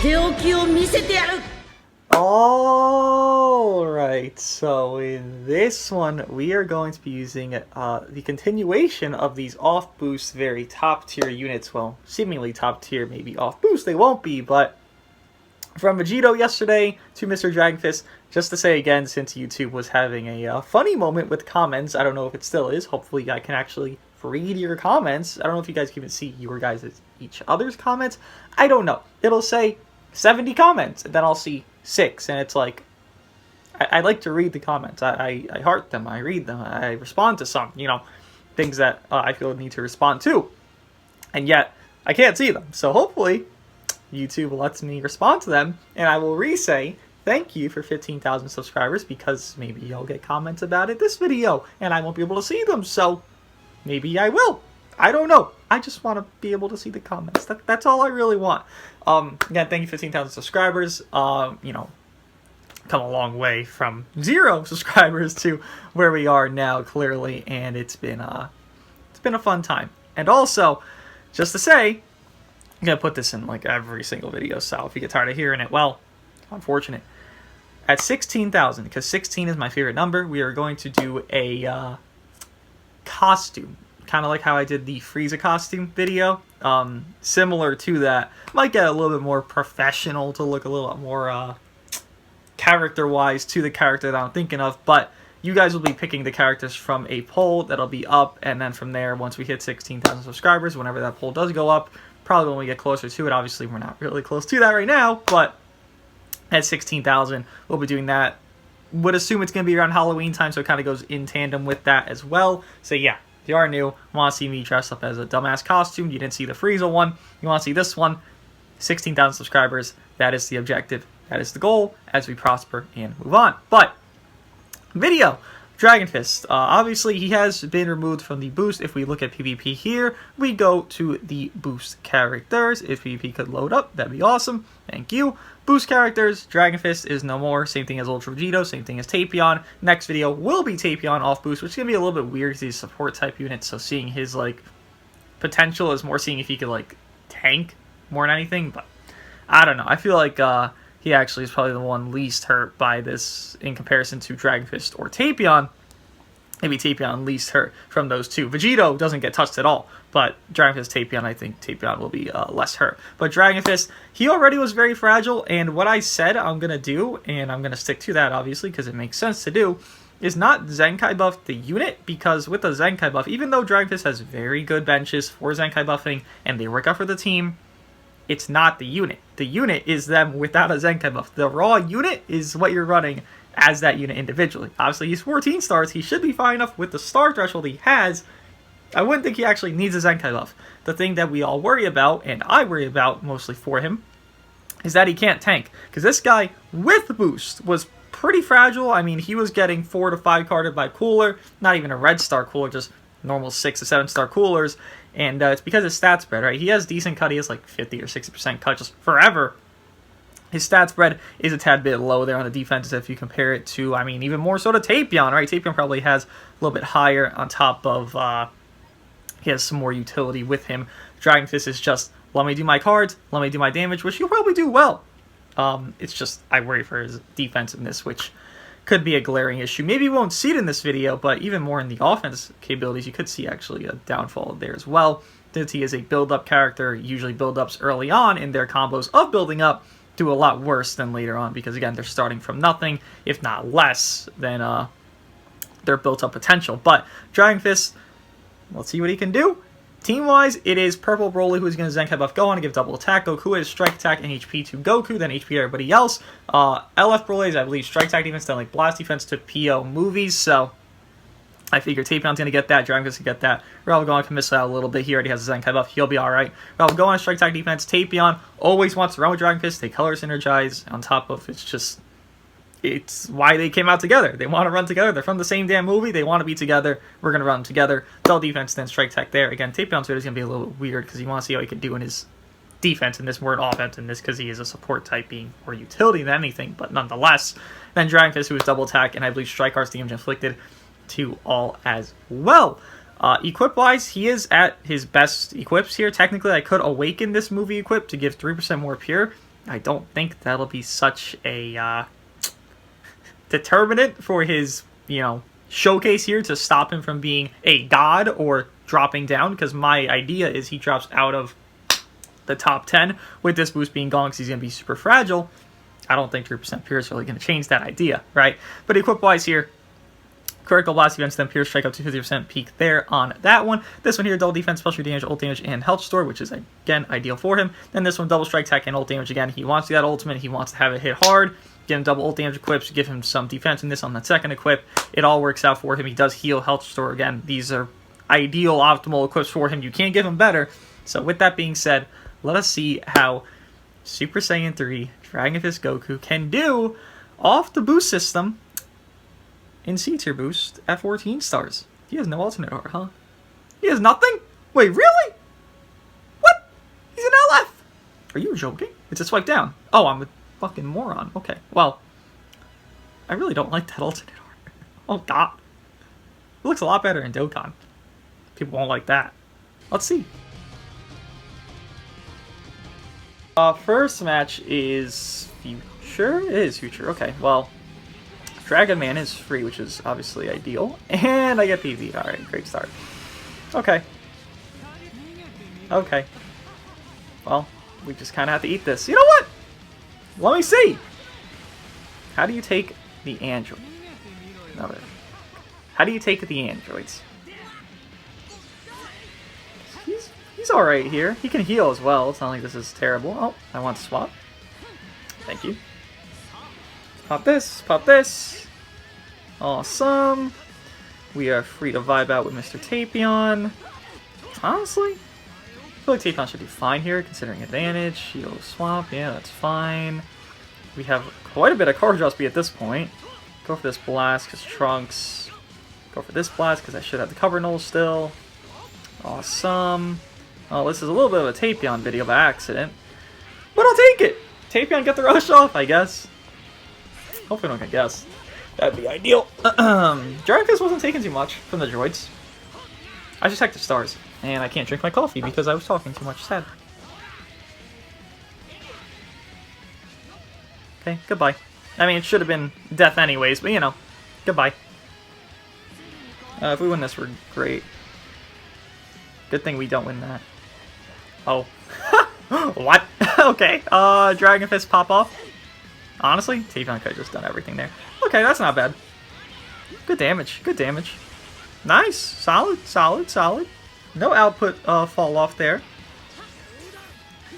手置きを見せてやる。 Alright, so in this one, we are going to be using the continuation of these off-boost, very top-tier units. Well, seemingly top-tier, maybe off-boost, they won't be, but from Vegito yesterday to Mr. Dragonfist, just to say again, since YouTube was having a funny moment with comments, I don't know if it still is, hopefully I can actually read your comments. I don't know if you guys can even see your guys' each other's comments. I don't know. It'll say 70 comments, and then I'll see 6, and it's like, I like to read the comments. I heart them, I read them, I respond to some, you know, things that I feel need to respond to, and yet I can't see them. So hopefully YouTube lets me respond to them, and I will re-say thank you for 15,000 subscribers, because maybe you'll get comments about it this video, and I won't be able to see them, so maybe I will. I don't know. I just want to be able to see the comments. That's all I really want. Again, thank you, 15,000 subscribers. You know, come a long way from 0 subscribers to where we are now, clearly, and it's been a fun time. And also, just to say, I'm gonna put this in like every single video, so if you get tired of hearing it, well, unfortunate. At 16,000, because 16 is my favorite number, we are going to do a costume. Kind of like how I did the Frieza costume video. Similar to that. Might get a little bit more professional to look a little more character-wise to the character that I'm thinking of, but you guys will be picking the characters from a poll that'll be up, and then from there, once we hit 16,000 subscribers, whenever that poll does go up, probably when we get closer to it, obviously we're not really close to that right now, but at 16,000, we'll be doing that. Would assume it's going to be around Halloween time, so it kind of goes in tandem with that as well. So yeah, if you are new, want to see me dressed up as a dumbass costume, you didn't see the Frieza one, you want to see this one, 16,000 subscribers, that is the objective, that is the goal as we prosper and move on. But, video, Dragonfist, obviously he has been removed from the boost. If we look at PvP here, we go to the boost characters. If PvP could load up, that'd be awesome, thank you. Boost characters, Dragonfist is no more, same thing as Ultra Vegito, same thing as Tapion. Next video will be Tapion off boost, which is going to be a little bit weird because he's a support type unit, so seeing his like potential is more seeing if he could like tank more than anything, but I don't know. I feel like he actually is probably the one least hurt by this in comparison to Dragonfist or Tapion. Maybe Tapion least hurt from those two. Vegito doesn't get touched at all, but Dragonfist, Tapion, I think Tapion will be less hurt. But Dragonfist, he already was very fragile, and what I said I'm going to do, and I'm going to stick to that obviously because it makes sense to do, is not Zenkai buff the unit, because with the Zenkai buff, even though Dragonfist has very good benches for Zenkai buffing, and they work out for the team, it's not the unit. The unit is them without a Zenkai buff. The raw unit is what you're running as that unit individually. Obviously, he's 14 stars. He should be fine enough with the star threshold he has. I wouldn't think he actually needs a Zenkai buff. The thing that we all worry about, and I worry about mostly for him, is that he can't tank. Because this guy with boost was pretty fragile. I mean, he was getting 4 to 5 carded by cooler. Not even a red star cooler, just normal 6 to 7 star coolers. And it's because his stat spread, right? He has decent cut. He has like 50 or 60% cut just forever. His stat spread is a tad bit low there on the defense if you compare it to, I mean, even more so to Tapion, right? Tapion probably has a little bit higher on top of, he has some more utility with him. Dragonfist is just, let me do my cards, let me do my damage, which he'll probably do well. It's just, I worry for his defensiveness, which could be a glaring issue. Maybe you won't see it in this video, but even more in the offense capabilities, you could see actually a downfall there as well. Since he is a build-up character, usually build-ups early on in their combos of building up do a lot worse than later on, because again, they're starting from nothing, if not less than their built-up potential. But Dragonfist, let's see what he can do. Team-wise, it is Purple Broly who is going to Zenkai buff Gohan and give double attack. Goku is strike attack and HP to Goku, then HP to everybody else. LF Broly is, I believe, strike attack defense, then like blast defense to PO movies, so I figure Tapion's going to get that, Dragonfist can get that. Ralph Gohan can miss out a little bit. He already has a Zenkai buff. He'll be alright. Ralph Gohan, strike attack defense. Tapion always wants to run with Dragonfist. They color synergize on top of it's why they came out together. They want to run together. They're from the same damn movie. They want to be together. We're going to run together. Dull defense, then strike attack there. Again, Tapion's video is going to be a little bit weird because you want to see how he can do in his defense in this, more offense in this, because he is a support type being more utility than anything, but nonetheless. Then Dragonfist, who is double attack, and I believe strike arts damage inflicted to all as well. Equip-wise, he is at his best equips here. Technically, I could awaken this movie equip to give 3% more pure, I don't think that'll be such a determinant for his, showcase here to stop him from being a god or dropping down, because my idea is he drops out of the top 10 with this boost being gone because he's going to be super fragile. I don't think 3% Pure is really going to change that idea, right? But equip-wise here, critical blast events, then Pure Strike up to 50% peak there on that one. This one here, double defense, special damage, ult damage, and health store, which is, again, ideal for him. Then this one, double strike, attack, and ult damage again. He wants to do that ultimate. He wants to have it hit hard. Give him double ult damage equips, give him some defense in this on that second equip. It all works out for him. He does heal, health store again. These are ideal, optimal equips for him. You can't give him better. So with that being said, let us see how Super Saiyan 3 Dragon Fist Goku can do off the boost system in C-tier boost at 14 stars. He has no alternate art, huh? He has nothing? Wait, really? What? He's an LF? Are you joking? It's a swipe down. Oh, I'm a fucking moron. Okay, well, I really don't like that alternate art. Oh, God. It looks a lot better in Dokkan. People won't like that. Let's see. First match is Future? It is Future. Okay, well, Dragon Man is free, which is obviously ideal. And I get PV. Alright, great start. Okay. Okay. Well, we just kind of have to eat this. You know what? Let me see. How do you take the android? Another. How do you take the androids? He's alright here. He can heal as well. It's not like this is terrible. Oh, I want to swap. Thank you. Pop this. Pop this. Awesome. We are free to vibe out with Mr. Tapion. Honestly, I feel like Tapion should be fine here, considering advantage. Heal swap. Yeah, that's fine. We have quite a bit of card draw speed at this point. Go for this blast because Trunks. Go for this blast because I should have the cover null still. Awesome. Oh, this is a little bit of a Tapion video by accident. But I'll take it! Tapion get the rush off, I guess. Hopefully I don't get guess. That'd be ideal. Dragon Fist wasn't taking too much from the droids. I just hacked the stars. And I can't drink my coffee because I was talking too much. Sad. Okay, goodbye. I mean, it should have been death anyways, but you know. Goodbye. If we win this, we're great. Good thing we don't win that. Oh. What? Okay. Dragon Fist pop off. Honestly, Tapion could have just done everything there. Okay, that's not bad. Good damage. Good damage. Nice. Solid, solid, solid. No output fall off there.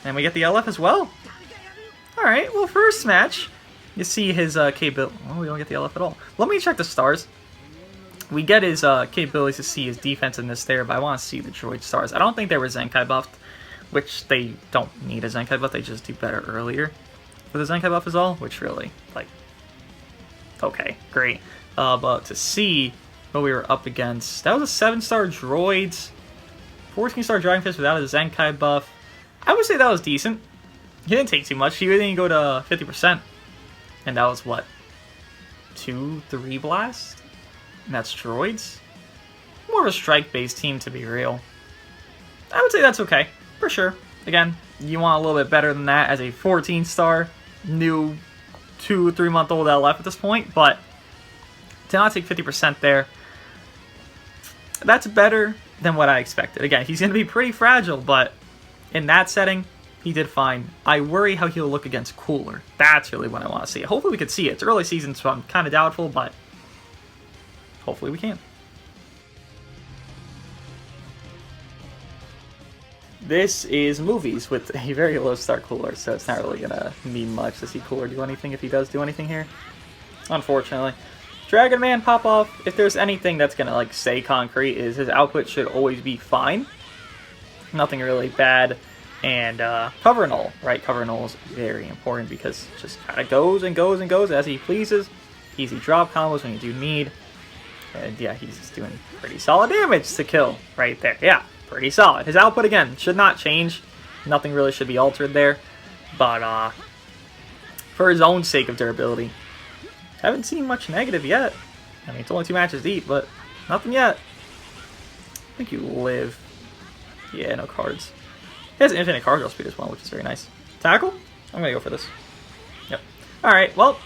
And we get the LF as well. Alright, well, first match, you see his capability. Oh, we don't get the LF at all. Let me check the stars. We get his capabilities to see his defense in this there, but I want to see the droid stars. I don't think they were Zenkai buffed, which they don't need a Zenkai buff. They just do better earlier with the Zenkai buff is all, which really, like, okay, great. But to see what we were up against, that was a 7-star droid, 14-star Dragon Fist without a Zenkai buff. I would say that was decent. He didn't take too much. He didn't go to 50%. And that was, what, 2-3 blasts? And that's droids? More of a strike-based team, to be real. I would say that's okay, for sure. Again, you want a little bit better than that as a 14-star, new 2-3-month-old LF at this point, but to not take 50% there, that's better than what I expected. Again, he's going to be pretty fragile, but in that setting, he did fine. I worry how he'll look against Cooler. That's really what I want to see. Hopefully we could see it. It's early season, so I'm kind of doubtful, but hopefully we can. This is movies with a very low start Cooler, so it's not really going to mean much to see Cooler do anything if he does do anything here. Unfortunately. Dragon Man pop off, if there's anything that's going to like say concrete, is his output should always be fine. Nothing really bad. And cover null, right? Cover null is very important because it just kind of goes and goes and goes as he pleases. Easy drop combos when you do need. And yeah, he's just doing pretty solid damage to kill right there. Yeah, pretty solid. His output, again, should not change. Nothing really should be altered there. But for his own sake of durability, haven't seen much negative yet. I mean, it's only 2 matches deep, but nothing yet. I think you live. Yeah, no cards. He has infinite card draw speed as well, which is very nice. Tackle? I'm gonna go for this. Yep. Alright, well.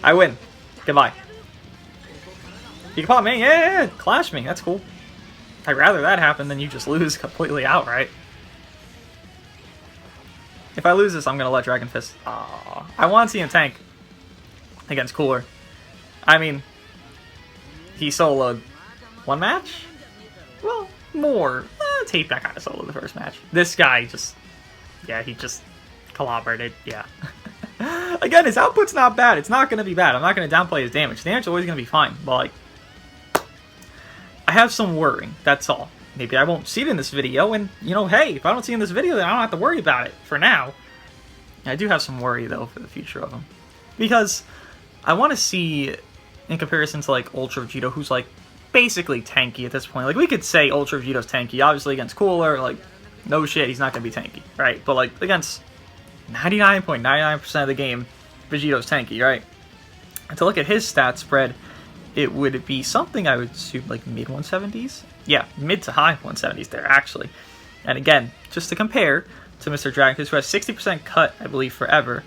I win. Goodbye. You can pop me. Yeah, clash me. That's cool. I'd rather that happen than you just lose completely outright. If I lose this, I'm gonna let Dragon Fist. I want to see him tank against Cooler. I mean, he soloed one match? Well, more. Tape that kind of solo the first match. This guy just, yeah, he just collaborated. Yeah. Again, his output's not bad. It's not going to be bad. I'm not going to downplay his damage. Damage is always going to be fine. But, like, I have some worrying. That's all. Maybe I won't see it in this video. And, you know, hey, if I don't see it in this video, then I don't have to worry about it for now. I do have some worry, though, for the future of him. Because I want to see, in comparison to, like, Ultra Vegito, who's, like, basically tanky at this point. Like, we could say Ultra Vegito's tanky. Obviously, against Cooler, like, no shit, he's not going to be tanky, right? But, like, against 99.99% of the game, Vegito's tanky, right? And to look at his stat spread, it would be something I would assume, like, mid-170s? Yeah, mid to high 170s there, actually. And again, just to compare to Mr. Dragon, who has 60% cut, I believe, forever.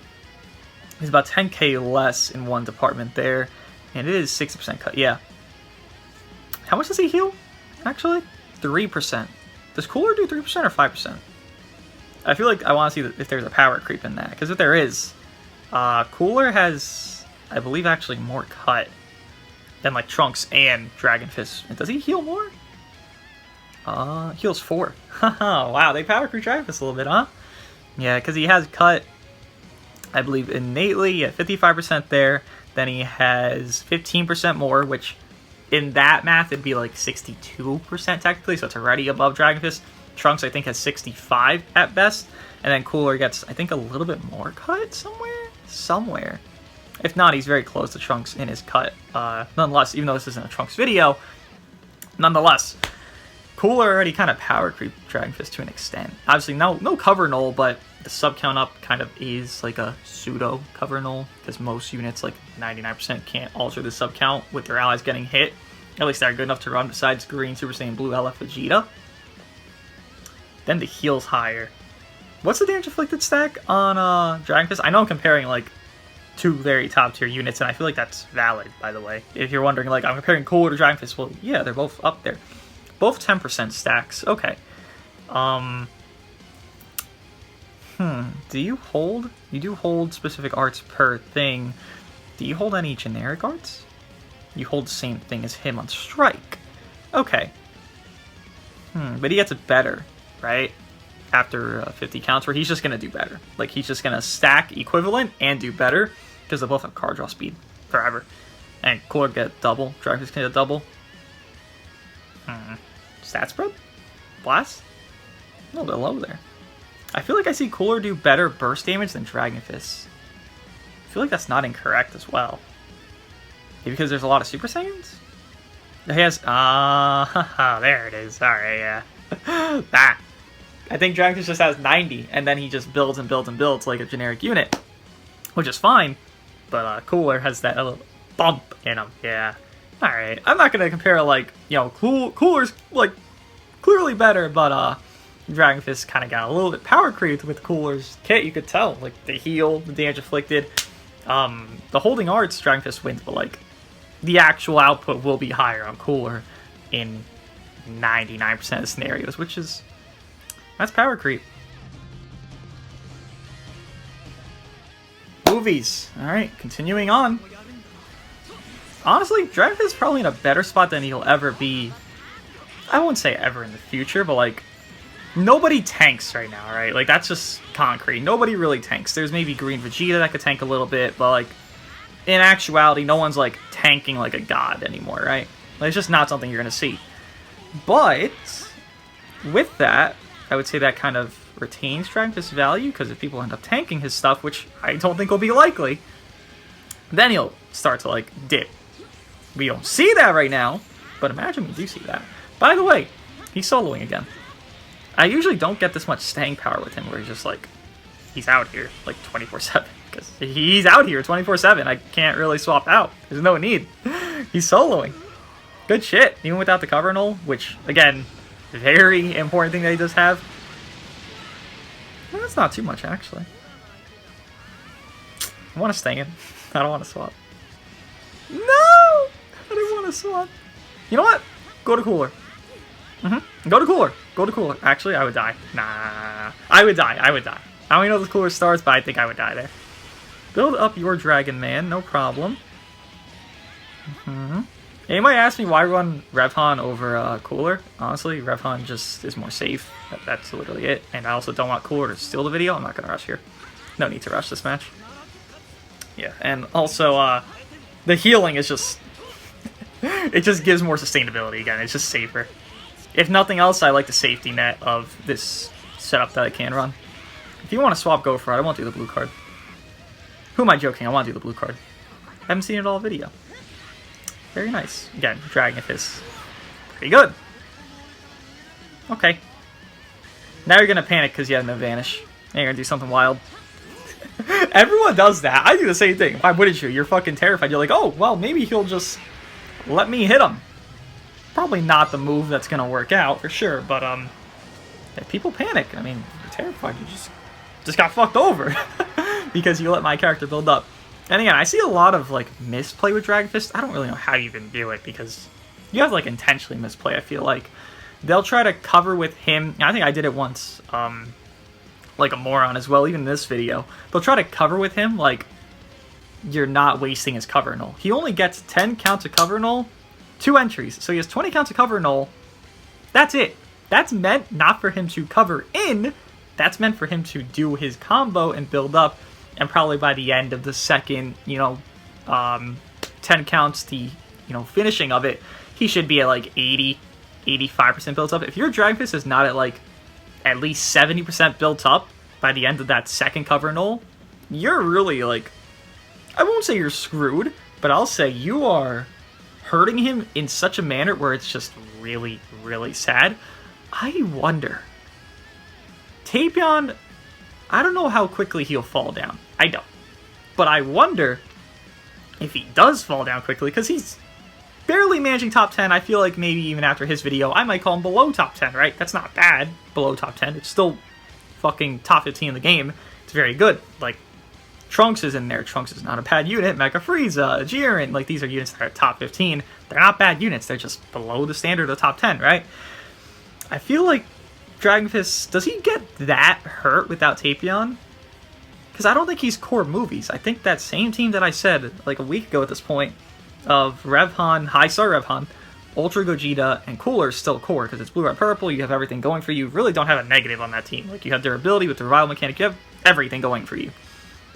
He's about 10k less in one department there. And it is 60% cut, yeah. How much does he heal, actually? 3%. Does Cooler do 3% or 5%? I feel like I want to see if there's a power creep in that. Because if there is, Cooler has, I believe, actually more cut than, like, Trunks and Dragon Fist. And does he heal more? Heals 4. Wow, they power creep Dragon Fist a little bit, huh? Yeah, because he has cut, I believe, innately at 55% there. Then he has 15% more, which in that math it'd be like 62% technically, so it's already above Dragon Fist. Trunks, I think, has 65 at best. And then Cooler gets, I think, a little bit more cut somewhere. If not, he's very close to Trunks in his cut. Nonetheless, even though this isn't a Trunks video, nonetheless, Cooler already kind of power creeped Dragon Fist to an extent. Obviously, no cover null, but the sub count up kind of is like a pseudo cover null, because most units, like 99%, can't alter the sub count with their allies getting hit. At least they're good enough to run besides Green, Super Saiyan Blue, LF, Vegeta. Then the heal's higher. What's the damage inflicted stack on Dragon Fist? I know I'm comparing like two very top tier units, and I feel like that's valid, by the way. If you're wondering, like, I'm comparing Cooler to Dragon Fist, well, yeah, they're both up there. Both 10% stacks. Okay. Do you hold? You do hold specific arts per thing. Do you hold any generic arts? You hold the same thing as him on strike. Okay. But he gets it better, right? After 50 counts, where he's just going to do better. Like, he's just going to stack equivalent and do better, because they both have card draw speed forever. And Cooler get double. Dragon Fist can get double. Stat spread? Blast? A little bit low there. I feel like I see Cooler do better burst damage than Dragon Fist. I feel like that's not incorrect as well. Maybe because there's a lot of Super Saiyans? He has... there it is. Alright, yeah. That. I think Dragon Fist just has 90, and then he just builds and builds and builds like a generic unit. Which is fine, but Cooler has that little bump in him. Yeah. Alright. I'm not going to compare, like, you know, Cooler's, like, clearly better, but, Dragon Fist kind of got a little bit power creeped with Cooler's kit, you could tell. Like, the heal, the damage inflicted. The holding arts, Dragon Fist wins, but, like, the actual output will be higher on Cooler in 99% of scenarios, which is... that's power creep. Movies. Alright, continuing on. Honestly, Dragon Fist is probably in a better spot than he'll ever be. I won't say ever in the future, but, like, nobody tanks right now, right? Like, that's just concrete. Nobody really tanks. There's maybe Green Vegeta that could tank a little bit, but, like, in actuality, no one's, like, tanking like a god anymore, right? Like, it's just not something you're going to see. But, with that, I would say that kind of retains Dragon Fist's value, because if people end up tanking his stuff, which I don't think will be likely, then he'll start to, like, dip. We don't see that right now, but imagine we do see that. By the way, he's soloing again. I usually don't get this much staying power with him, where he's just, like, he's out here, like, 24/7. Because he's out here 24/7. I can't really swap out. There's no need. He's soloing. Good shit. Even without the cover null, which, again, very important thing that he does have. That's not too much, actually. I want to stay in. I don't want to swap. No! I didn't want to swap. You know what? Go to cooler. Go to cooler. Go to cooler. Actually, I would die. Nah. I would die. I would die. I don't even know if the cooler starts, but I think I would die there. Build up your Dragon Man. No problem. Yeah, you might ask me why run Revhan over Cooler. Honestly, Revhan just is more safe. That's literally it. And I also don't want Cooler to steal the video. I'm not going to rush here. No need to rush this match. Yeah, and also, the healing is just... it just gives more sustainability again. It's just safer. If nothing else, I like the safety net of this setup that I can run. If you want to swap, go for it. I won't do the blue card. Who am I joking? I want to do the blue card. I haven't seen it all video. Very nice. Again, Dragon Fist. Pretty good. Okay. Now you're going to panic because you had no vanish. Now you're going to do something wild. Everyone does that. I do the same thing. Why wouldn't you? You're fucking terrified. You're like, oh, well, maybe he'll just let me hit him. Probably not the move that's going to work out, for sure. But, if people panic, I mean, you're terrified. You just got fucked over. Because you let my character build up. And again, I see a lot of, like, misplay with Dragon Fist. I don't really know how you even do it, because you have to, like, intentionally misplay, I feel like. They'll try to cover with him. I think I did it once, like a moron as well, even in this video. They'll try to cover with him, like, you're not wasting his cover null. He only gets 10 counts of cover null, 2 entries. So he has 20 counts of cover null. That's it. That's meant not for him to cover in. That's meant for him to do his combo and build up. And probably by the end of the second, 10 counts, the, finishing of it, he should be at like 80, 85% built up. If your Dragon Fist is not at like at least 70% built up by the end of that second cover null, you're really like, I won't say you're screwed, but I'll say you are hurting him in such a manner where it's just really, really sad. I wonder, Tapion, I don't know how quickly he'll fall down. I don't. But I wonder if he does fall down quickly, because he's barely managing top 10. I feel like maybe even after his video, I might call him below top 10, right? That's not bad, below top 10. It's still fucking top 15 in the game. It's very good. Like, Trunks is in there. Trunks is not a bad unit. Mecha Frieza, Jiren, like, these are units that are top 15. They're not bad units. They're just below the standard of top 10, right? I feel like Dragon Fist, does he get that hurt without Tapion? Because I don't think he's core movies. I think that same team that I said like a week ago at this point of Revhan, High Star Revhan, Ultra Gogeta, and Cooler is still core because it's blue, red, purple. You have everything going for you. You really don't have a negative on that team. Like, you have durability with the revival mechanic. You have everything going for you.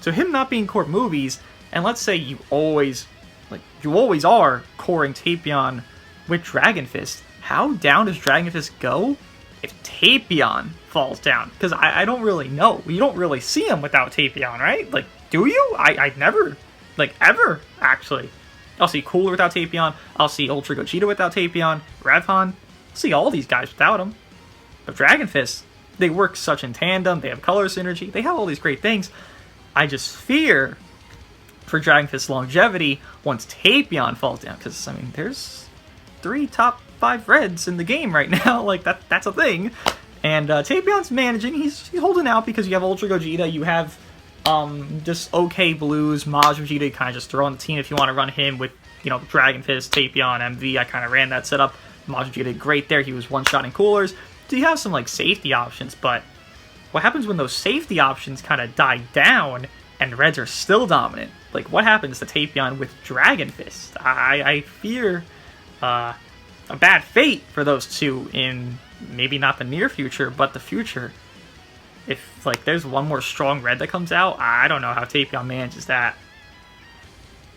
So him not being core movies, and let's say you always are coring Tapion with Dragon Fist, how down does Dragon Fist go if Tapion falls down? Because I don't really know. You don't really see him without Tapion, right? Like, do you? I never, like, ever, actually. I'll see Cooler without Tapion. I'll see Ultra Gogeta without Tapion. Revhan. I'll see all these guys without him. But Dragon Fist, they work such in tandem. They have color synergy. They have all these great things. I just fear for Dragon Fist's longevity once Tapion falls down. Because, I mean, there's 3 top 5 reds in the game right now. Like, that's a thing. And Tapion's managing. He's holding out because you have Ultra Gogeta. You have just okay blues. Maj Vegeta, you kind of just throw on the team if you want to run him with, Dragon Fist, Tapion, MV. I kind of ran that setup. Maj Vegeta did great there. He was one-shotting coolers. So you have some, like, safety options, but what happens when those safety options kind of die down and reds are still dominant? Like, what happens to Tapion with Dragon Fist? I fear a bad fate for those two in maybe not the near future, but the future. If, like, there's one more strong red that comes out, I don't know how Tapion manages that.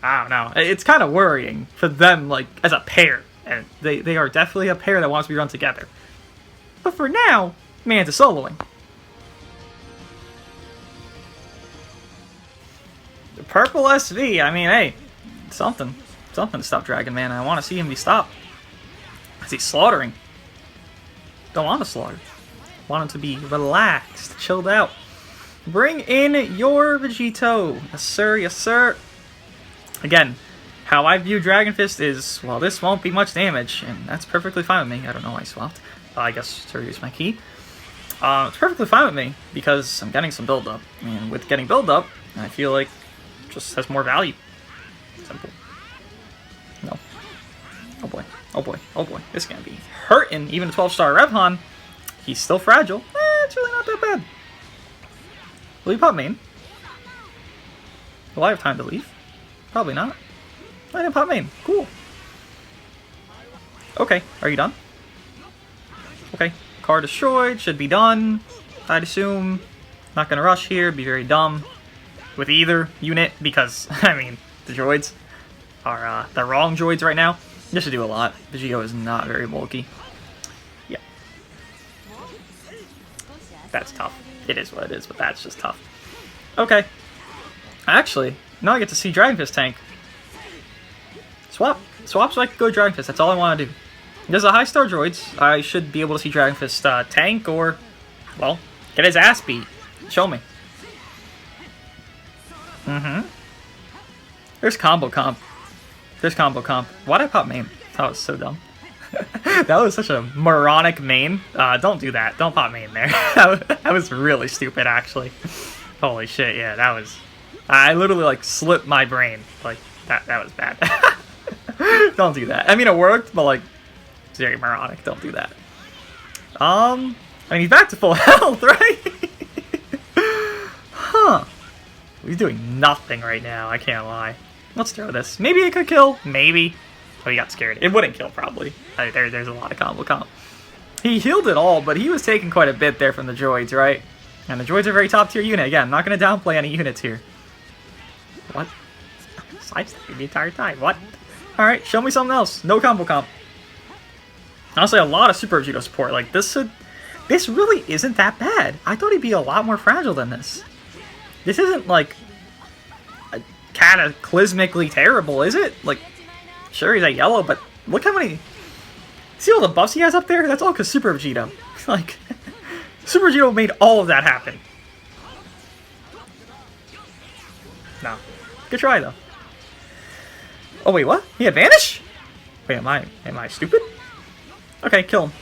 I don't know. It's kind of worrying for them, like, as a pair. And they are definitely a pair that wants to be run together. But for now, man's a soloing. The purple SV, I mean, hey, something to stop Dragon Man. I want to see him be stopped. Because he's slaughtering. Don't want to slaughter. Want him to be relaxed, chilled out. Bring in your Vegito. Yes, sir, yes, sir. Again, how I view Dragon Fist is, well, this won't be much damage, and that's perfectly fine with me. I don't know why I swapped. I guess to use my key. It's perfectly fine with me because I'm getting some build-up. And with getting build-up, I feel like it just has more value. Simple. No. Oh boy. Oh boy. Oh boy. This is going to be hurting. Even a 12-star Revhan, he's still fragile. It's really not that bad. Will you pop main? Will I have time to leave? Probably not. I didn't pop main. Cool. Okay. Are you done? Okay. Car destroyed. Should be done, I'd assume. Not going to rush here. Be very dumb with either unit because, I mean, the droids are the wrong droids right now. This should do a lot. Vegito is not very bulky. Yeah. That's tough. It is what it is, but that's just tough. Okay. Actually, now I get to see Dragon Fist tank. Swap. Swap so I can go Dragon Fist. That's all I want to do. There's a high star droids. I should be able to see Dragon Fist tank or, well, get his ass beat. Show me. There's combo comp. There's combo comp. Why'd I pop main? That was so dumb. That was such a moronic main. Don't do that. Don't pop main there. That was really stupid, actually. Holy shit, yeah, that was... I literally, like, slipped my brain. Like, that was bad. Don't do that. I mean, it worked, but, like, it's very moronic. Don't do that. I mean, he's back to full health, right? Huh. He's doing nothing right now, I can't lie. Let's throw this. Maybe it could kill. Maybe. Oh, he got scared. It wouldn't kill, probably. There's a lot of combo comp. He healed it all, but he was taking quite a bit there from the droids, right? And the droids are a very top-tier unit. Again, I'm not going to downplay any units here. What? Sidestepping the entire time. What? Alright, show me something else. No combo comp. Honestly, a lot of Super Vegito support. Like, this really isn't that bad. I thought he'd be a lot more fragile than this. This isn't, like, cataclysmically terrible, is it? Like, sure, he's a yellow, but look how many... See all the buffs he has up there? That's all because Super Vegito. Like, Super Vegito made all of that happen. No. Good try, though. Oh, wait, what? He had Vanish? Wait, am I stupid? Okay, kill him.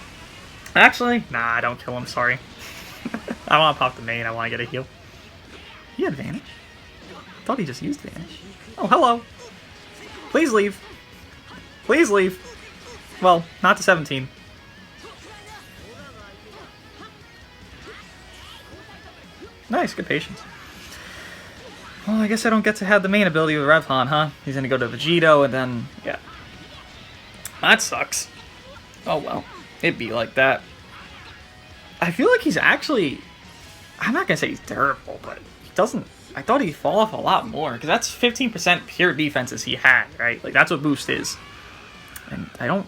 Actually, nah, don't kill him, sorry. I want to pop the main, I want to get a heal. He had Vanish? I thought he just used Vanish. Oh, hello. Please leave. Please leave. Well, not to 17. Nice, good patience. Well, I guess I don't get to have the main ability with Revhan, huh? He's gonna go to Vegito and then, yeah. That sucks. Oh well, it'd be like that. I feel like he's actually... I'm not gonna say he's durable, but he doesn't... I thought he'd fall off a lot more, because that's 15% pure defenses he had, right? Like, that's what boost is. And I don't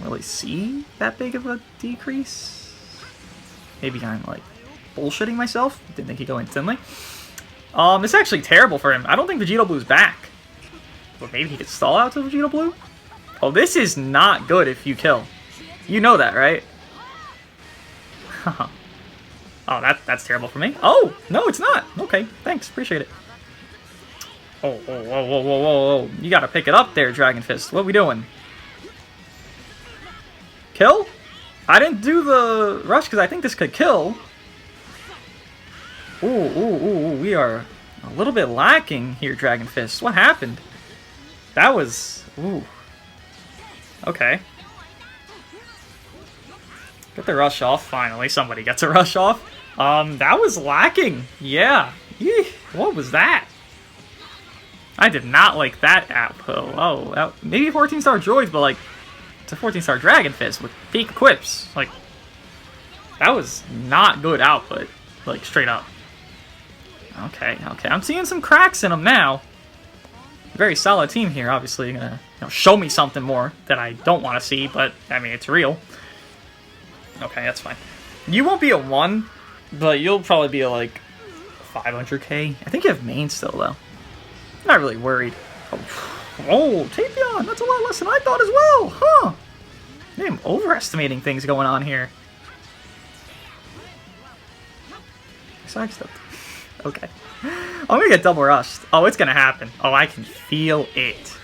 really see that big of a decrease. Maybe I'm, like, bullshitting myself. Didn't think he'd go instantly. It's actually terrible for him. I don't think Vegito Blue's back. But maybe he could stall out to Vegito Blue? Oh, this is not good if you kill. You know that, right? Oh, that's terrible for me. Oh, no, it's not. Okay, thanks. Appreciate it. Oh, whoa, whoa, whoa, whoa, whoa. You gotta pick it up there, Dragon Fist. What are we doing? Kill? I didn't do the rush because I think this could kill. Ooh, we are a little bit lacking here, Dragon Fist. What happened? That was... Ooh. Okay. Get the rush off, finally. Somebody gets a rush off. That was lacking. Yeah. Eeh, what was that? I did not like that output. Oh, maybe 14-star droids, but, like, it's a 14-star Dragon Fist with peak equips. Like, that was not good output. Like, straight up. Okay. I'm seeing some cracks in them now. Very solid team here, obviously. Gonna show me something more that I don't want to see, but, I mean, it's real. Okay, that's fine. You won't be a 1, but you'll probably be a, like, 500k. I think you have main still, though. Not really worried. Oh, Tapion! That's a lot less than I thought as well, huh? I'm overestimating things going on here. Sidestepped. Okay. I'm gonna get double rushed. Oh, it's gonna happen. Oh, I can feel it.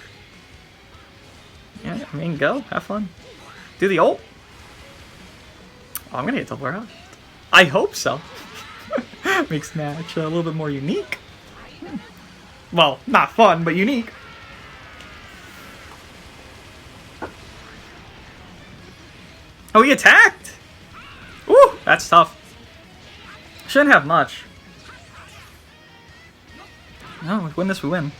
Yeah, I mean, go. Have fun. Do the ult. Oh, I'm gonna get double rushed. I hope so. Makes match a little bit more unique. Well, not fun, but unique. Oh, he attacked! Ooh, that's tough. Shouldn't have much. No, we win this, we win.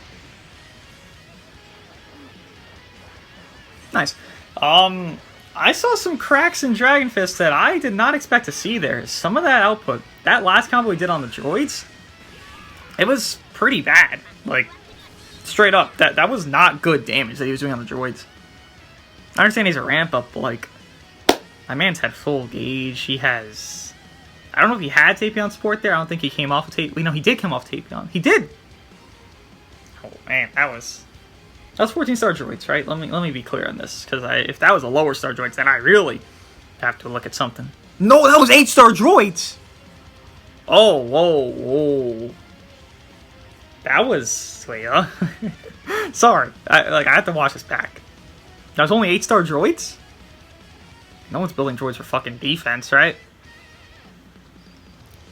Nice. I saw some cracks in Dragon Fist that I did not expect to see there. Some of that output, that last combo he did on the droids, it was pretty bad. Like, straight up, that was not good damage that he was doing on the droids. I understand he's a ramp up, but like, my man's had full gauge. He has, I don't know if he had Tapion support there. I don't think he came off of Tapion. No, he did come off Tapion. He did. Oh man, that was 14-star droids, right? Let me be clear on this, because if that was a lower star droids, then I really have to look at something. No, that was 8-star droids. Oh, whoa. That was sorry. I have to watch this back. That was only 8-star droids. No one's building droids for fucking defense, right?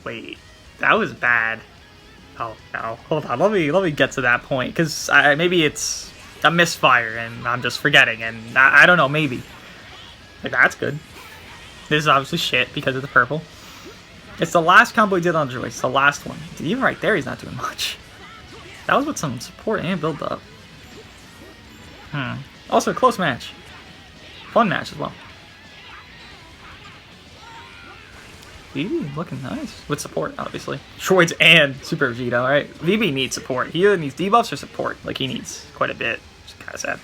Wait, that was bad. Oh no, hold on. Let me get to that point, because maybe it's a misfire and I'm just forgetting, and I don't know, maybe. Like, that's good. This is obviously shit because of the purple. It's the last combo he did on droids. It's the last one. Even right there, he's not doing much. That was with some support and build up. Also, a close match. Fun match as well. VB looking nice. With support, obviously. Droids and Super Vegeta, right? VB needs support. He either needs debuffs or support. Like, he needs quite a bit. Which is kind of sad.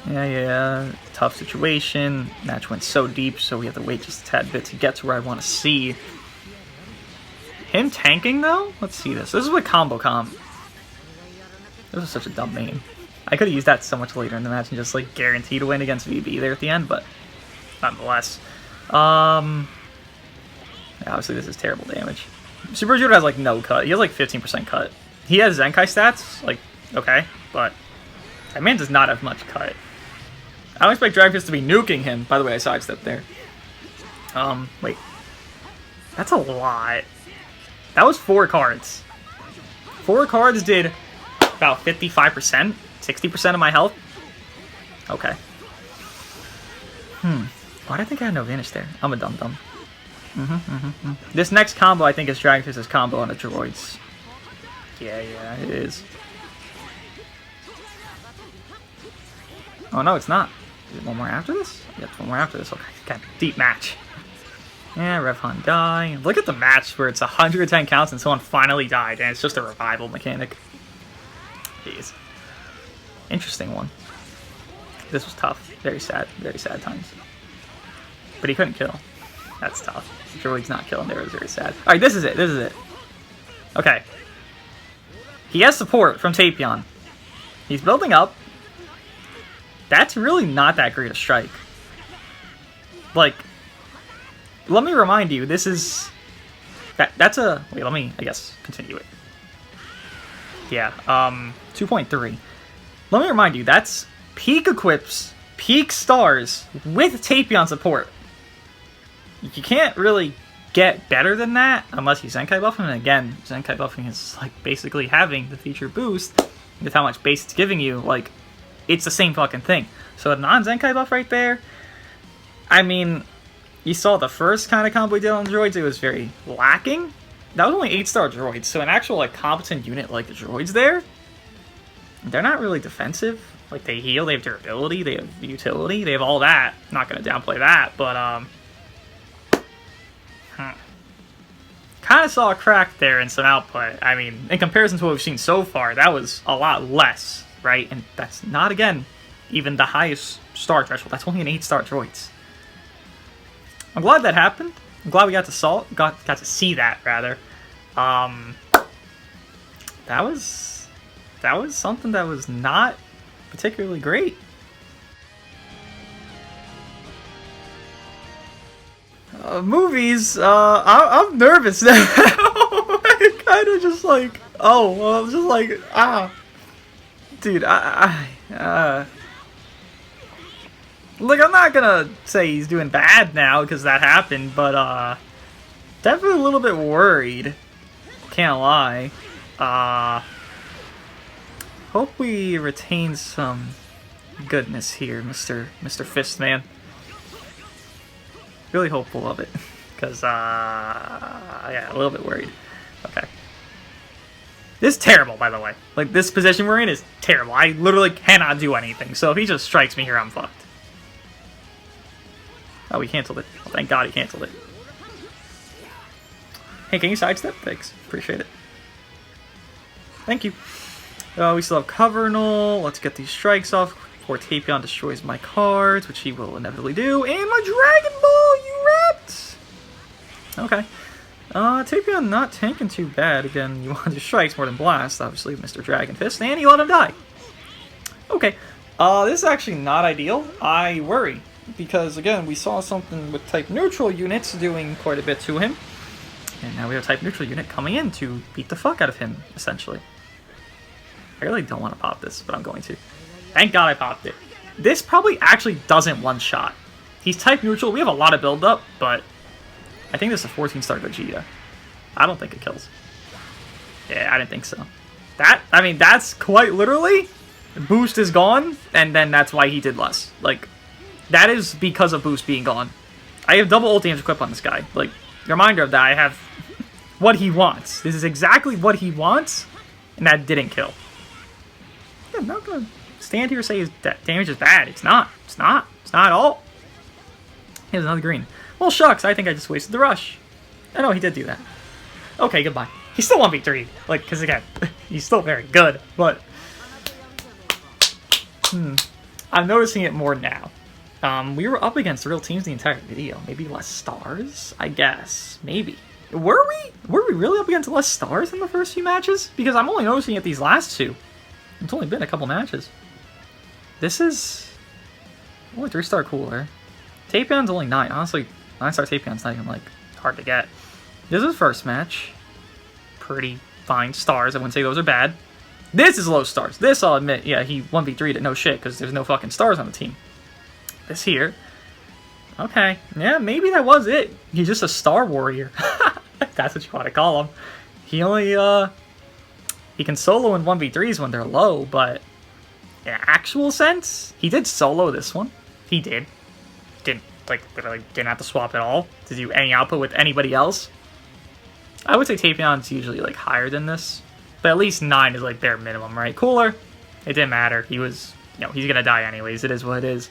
Yeah. Tough situation. Match went so deep, so we have to wait just a tad bit to get to where I want to see. Him tanking, though? Let's see this. This is with Combo Comp. This is such a dumb name. I could have used that so much later in the match and just, like, guaranteed to win against VB there at the end, but nonetheless. Obviously this is terrible damage. Super Vegeta has, like, no cut. He has, like, 15% cut. He has Zenkai stats, like, okay, but that man does not have much cut. I don't expect Dragon Fist to be nuking him. By the way, I sidestepped there. Wait. That's a lot. That was 4 cards. 4 cards did about 55%, 60% of my health. Okay. Why did I think I had no vanish there? I'm a dum-dum. This next combo, I think, is Dragon Fist's combo on the droids. Yeah, it is. Oh, no, it's not. Is it one more after this? Yeah, it's one more after this. Okay, got a deep match. Yeah, Rev Hun die. Look at the match where it's 110 counts and someone finally died, and it's just a revival mechanic. Jeez. Interesting one. This was tough. Very sad times. But he couldn't kill. That's tough. Droid's not killing there is very sad. Alright, this is it. Okay. He has support from Tapion. He's building up. That's really not that great a strike. Like, let me remind you, this is... That's a... Wait, let me, I guess, continue it. Yeah, 2.3. Let me remind you, that's peak equips, peak stars, with Tapion support. You can't really get better than that unless you Zenkai buff him. And again, Zenkai buffing is like basically having the feature boost with how much base it's giving you. Like, it's the same fucking thing. So a non-Zenkai buff right there, I mean, you saw the first kind of combo he did on droids, it was very lacking. That was only 8-star droids, so an actual like competent unit like the droids there, they're not really defensive. Like, they heal, they have durability, they have utility, they have all that. I'm not going to downplay that, but kind of saw a crack there in some output. I mean, in comparison to what we've seen so far, that was a lot less, right? And that's not, again, even the highest star threshold. That's only an 8-star droids. I'm glad that happened. I'm glad we got to see that, rather. That was something that was not particularly great. Movies, I'm nervous now. I kind of just like, I'm just like, dude, Like, I'm not gonna say he's doing bad now because that happened, but definitely a little bit worried. Can't lie. Hope we retain some goodness here, Mr. Fistman. Really hopeful of it, because yeah, a little bit worried. Okay. This is terrible, by the way. Like, this position we're in is terrible. I literally cannot do anything, so if he just strikes me here, I'm fucked. Oh, he canceled it. Oh, thank God he canceled it. Hey, can you sidestep? Thanks. Appreciate it. Thank you. We still have Covernal. Let's get these strikes off before Tapion destroys my cards, which he will inevitably do. And my Dragon Ball, you wrecked! Okay. Tapion not tanking too bad. Again, you want your strikes more than blast, obviously, Mr. Dragon Fist, and you let him die. Okay. This is actually not ideal. I worry. Because, again, we saw something with type neutral units doing quite a bit to him. And now we have a type neutral unit coming in to beat the fuck out of him, essentially. I really don't want to pop this, but I'm going to. Thank God I popped it. This probably actually doesn't one-shot. He's type neutral. We have a lot of build-up, but I think this is a 14-star Gogeta. I don't think it kills. Yeah, I didn't think so. I mean, that's quite literally, boost is gone, and then that's why he did less. Like, that is because of boost being gone. I have double ult damage equipped on this guy. Like, reminder of that, I have what he wants. This is exactly what he wants, and that didn't kill. Yeah, I'm not gonna stand here and say his damage is bad. It's not. It's not. It's not at all. He has another green. Well, shucks, I think I just wasted the rush. I know he did do that. Okay, goodbye. He's still 1v3. Like, because again, he's still very good, but I'm noticing it more now. We were up against real teams the entire video. Maybe less stars, I guess. Maybe. Were we? Were we really up against less stars in the first few matches? Because I'm only noticing it these last two. It's only been a couple matches. This is only 3-star cooler. Tapion's only 9. Honestly, 9-star Tapion's not even, like, hard to get. This is first match. Pretty fine stars. I wouldn't say those are bad. This is low stars. This, I'll admit, yeah, he 1v3'd it, no shit, because there's no fucking stars on the team. This here. Okay. Yeah, maybe that was it. He's just a star warrior. That's what you want to call him. He only, he can solo in 1v3s when they're low, but in actual sense, he did solo this one. He did. Didn't, like, literally didn't have to swap at all to do any output with anybody else. I would say Tapion's usually, like, higher than this. But at least 9 is, like, bare minimum, right? Cooler. It didn't matter. He was, you know, he's gonna die anyways. It is what it is.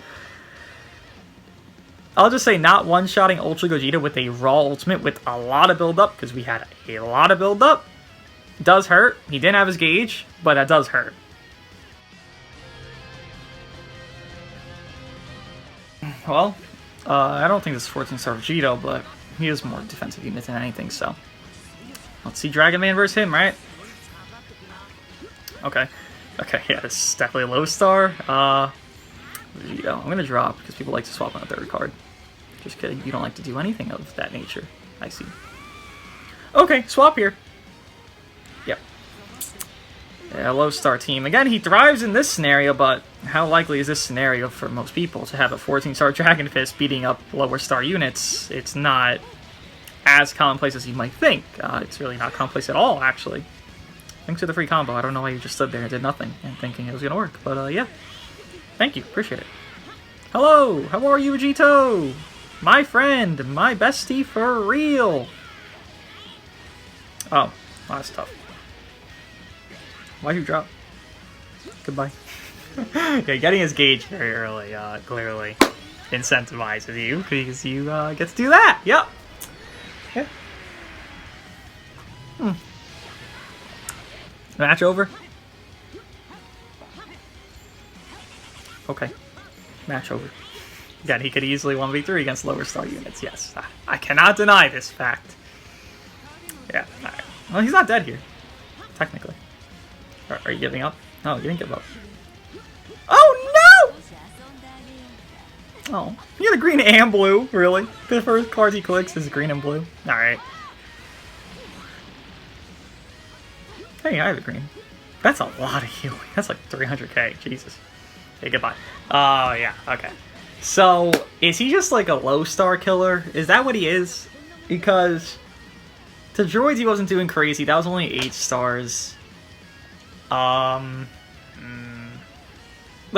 I'll just say not one-shotting Ultra Gogeta with a raw ultimate with a lot of build-up, because we had a lot of build-up, does hurt. He didn't have his gauge, but that does hurt. Well, I don't think this is 14-star Vegito, but he is more defensive unit than anything, so. Let's see Dragon Man versus him, right? Okay. Okay, yeah, this is definitely a low star. Vegito. I'm gonna drop, because people like to swap on a third card. Just kidding, you don't like to do anything of that nature. I see. Okay, swap here. Yep. Yeah, low star team. Again, he thrives in this scenario, but how likely is this scenario for most people to have a 14-star Dragon Fist beating up lower star units? It's not as commonplace as you might think. It's really not commonplace at all, actually. Thanks to the free combo. I don't know why you just stood there and did nothing and thinking it was gonna work, but yeah. Thank you, appreciate it. Hello, how are you, Vegito? My friend, my bestie for real. Oh, that's tough. Why'd you drop? Goodbye. Yeah, getting his gauge very early clearly incentivizes you, because you get to do that. Yep. Yeah. Match over? Okay. Match over. Again, he could easily 1v3 against lower star units, yes. I cannot deny this fact. Yeah, alright. Well, he's not dead here. Technically. Are you giving up? No, you didn't give up. Oh, no! Oh, he got a green and blue, really? The first card he clicks is green and blue. Alright. Hey, I have a green. That's a lot of healing. That's like 300k. Jesus. Okay, goodbye. Oh, yeah, okay. So, is he just like a low star killer? Is that what he is? Because to droids he wasn't doing crazy. That was only 8 stars. Like,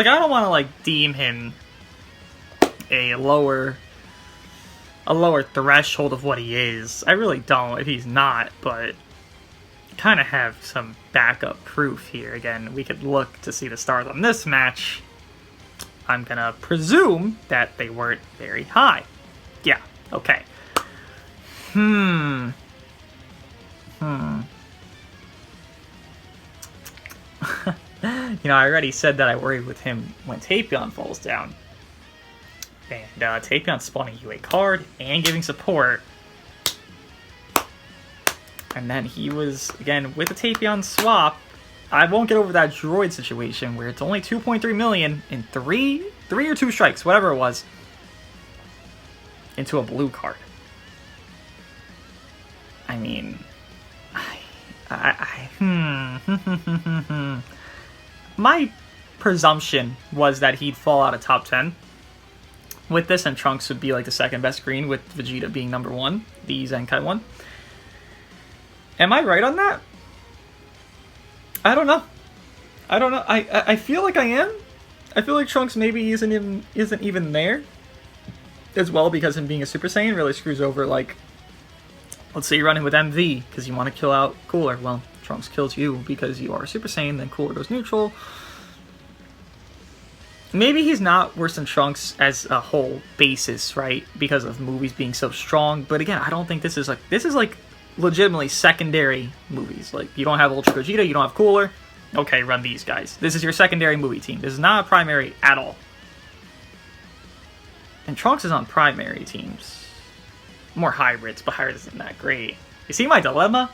I don't want to like deem him a lower threshold of what he is. I really don't if he's not, but kind of have some backup proof here. Again, we could look to see the stars on this match. I'm gonna presume that they weren't very high. Yeah, okay. You know, I already said that I worry with him when Tapion falls down. And Tapion spawning you a card and giving support. And then he was, again, with the Tapion swap, I won't get over that droid situation where it's only 2.3 million in three or 2 strikes, whatever it was, into a blue card. I mean, my presumption was that he'd fall out of top 10 with this, and Trunks would be like the second best green, with Vegeta being number 1, the Zenkai one. Am I right on that? I don't know. I feel like I am. I feel like Trunks maybe isn't even there as well, because him being a Super Saiyan really screws over, like, let's say you're running with MV because you want to kill out Cooler. Well, Trunks kills you because you are a Super Saiyan, then Cooler goes neutral. Maybe he's not worse than Trunks as a whole basis, right? Because of movies being so strong. But again, I don't think this is like legitimately secondary movies. Like, you don't have Ultra Gogeta, you don't have Cooler. Okay, run these guys. This is your secondary movie team. This is not a primary at all. And Trunks is on primary teams. More hybrids, but hybrids isn't that great. You see my dilemma?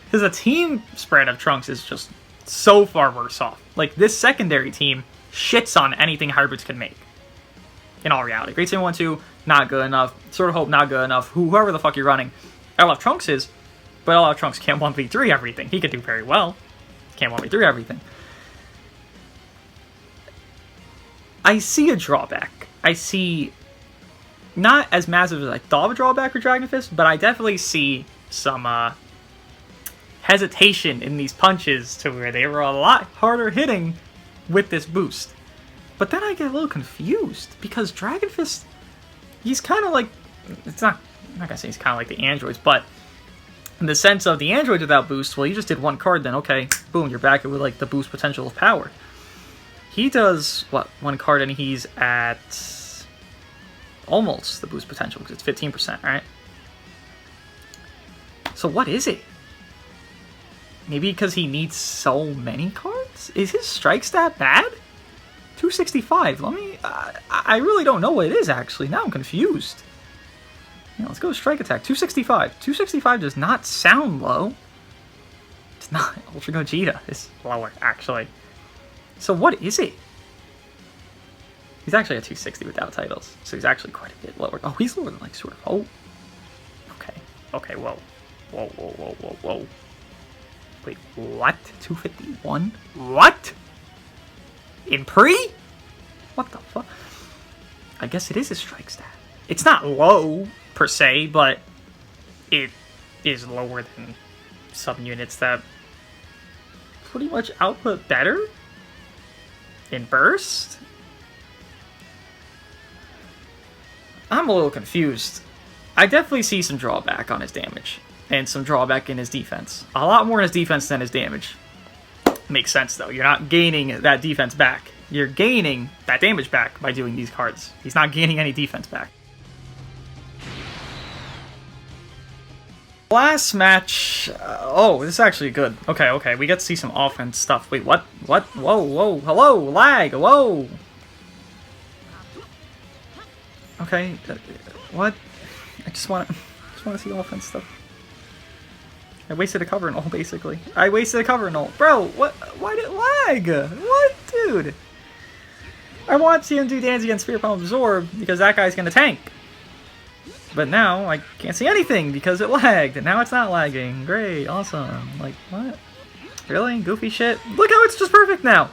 Because the team spread of Trunks is just so far worse off. Like, this secondary team shits on anything hybrids can make. In all reality. Great Saiyan 1-2, not good enough. Sword of Hope, not good enough. Whoever the fuck you're running. I love Trunks is, but I love Trunks can't 1v3 everything. He could do very well. Can't 1v3 everything. I see a drawback. I see not as massive as I thought of a drawback for Dragon Fist, but I definitely see some hesitation in these punches to where they were a lot harder hitting with this boost. But then I get a little confused because Dragon Fist, he's kind of like, I'm not gonna say he's kind of like the androids, but in the sense of the androids without boost, well, you just did 1 card, then okay, boom, you're back with like the boost potential of power. He does, what, 1 card and he's at almost the boost potential because it's 15%, right? So what is it? Maybe because he needs so many cards? Is his strike stat bad? 265. Let me... I really don't know what it is, actually. Now I'm confused. Yeah, let's go strike attack. 265. 265 does not sound low. It's not. Ultra Gogeta is lower, actually. So what is it? He's actually at 260 without titles. So he's actually quite a bit lower. Oh, he's lower than, like, Sword of Hope. Okay. Okay, whoa. Whoa, whoa, whoa, whoa, whoa. Wait, what? 251? What? In pre? What the fuck? I guess it is a strike stat. It's not low, per se, but it is lower than some units that pretty much output better in burst. I'm a little confused. I definitely see some drawback on his damage and some drawback in his defense. A lot more in his defense than his damage. Makes sense, though. You're not gaining that defense back. You're gaining that damage back by doing these cards. He's not gaining any defense back. Last match... oh, this is actually good. Okay, okay. We get to see some offense stuff. Wait, what? What? Whoa, whoa. Hello, lag. Whoa. Okay. What? I just want to see offense stuff. I wasted a cover and all, basically. I wasted a cover and all. Bro, what? Why did it lag? What, dude? I want to see him do dance against Spirit Palm Absorb because that guy's gonna tank. But now I can't see anything because it lagged. And now it's not lagging. Great, awesome. Like, what? Really? Goofy shit? Look how it's just perfect now.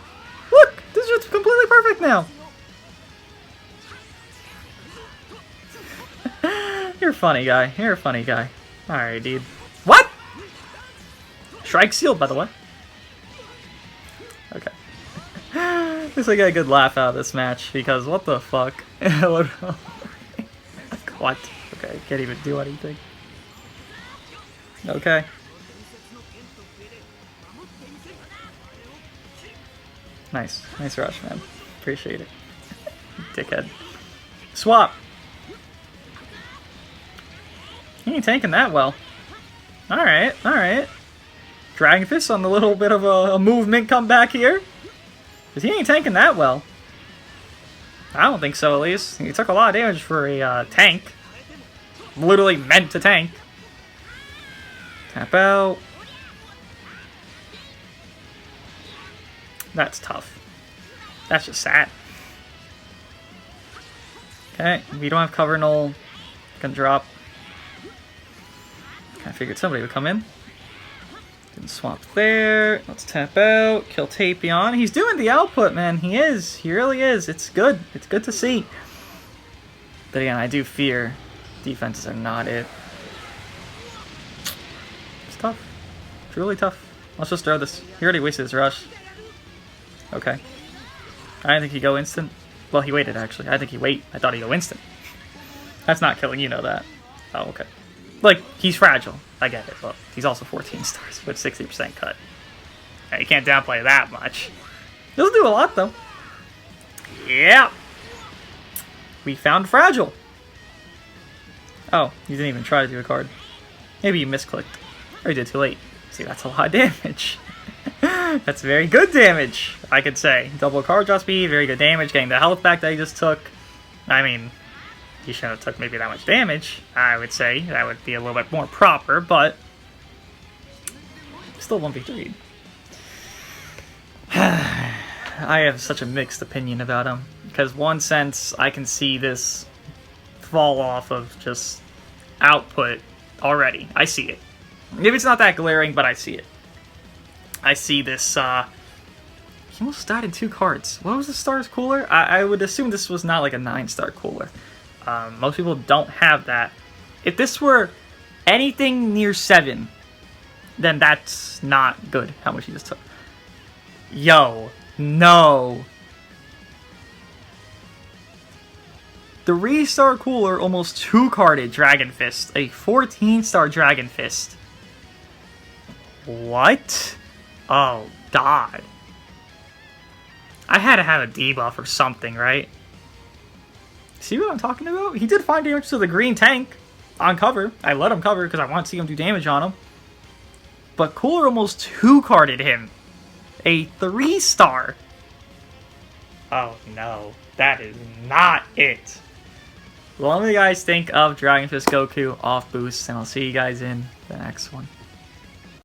Look! This is just completely perfect now. You're a funny guy. You're a funny guy. Alright, dude. What? Strike sealed, by the way. Okay. At least I got a good laugh out of this match, because what the fuck? Like, what? Okay, can't even do anything. Okay. Nice. Nice rush, man. Appreciate it. Dickhead. Swap! He ain't tanking that well. Alright, alright. Dragon Fist on the little bit of a movement comeback here. Because he ain't tanking that well. I don't think so, at least. He took a lot of damage for a tank. Literally meant to tank. Tap out. That's tough. That's just sad. Okay, we don't have cover null. Can drop. I figured somebody would come in. Can swap there. Let's tap out. Kill Tapion. He's doing the output, man. He is. He really is. It's good. It's good to see. But again, I do fear defenses are not it. It's tough. It's really tough. Let's just throw this. He already wasted his rush. Okay. I didn't think he'd go instant. Well, he waited, actually. I think he wait. I thought he'd go instant. That's not killing, you know that. Oh, okay. Like, he's fragile. I get it. Look, he's also 14 stars with 60% cut. Yeah, you can't downplay that much. He'll do a lot, though. Yeah. We found fragile. Oh, you didn't even try to do a card. Maybe you misclicked. Or you did too late. See, that's a lot of damage. That's very good damage, I could say. Double card draw speed, very good damage. Getting the health back that he just took. I mean, he shouldn't have took maybe that much damage, I would say. That would be a little bit more proper, but still 1v3. I have such a mixed opinion about him. Because one sense, I can see this fall off of just output already. I see it. Maybe it's not that glaring, but I see it. I see this, he almost started in 2 cards. What was the stars cooler? I would assume this was not like a 9-star cooler. Most people don't have that. If this were anything near 7, then that's not good, how much he just took. Yo, no. 3-star cooler, almost 2-carded Dragon Fist. A 14-star Dragon Fist. What? Oh, God. I had to have a debuff or something, right? See what I'm talking about? He did 5 damage to the green tank on cover. I let him cover because I want to see him do damage on him. But Cooler almost 2-carded him. A 3-star. Oh, no. That is not it. Well, let me guys think of Dragon Fist Goku off boost, and I'll see you guys in the next one.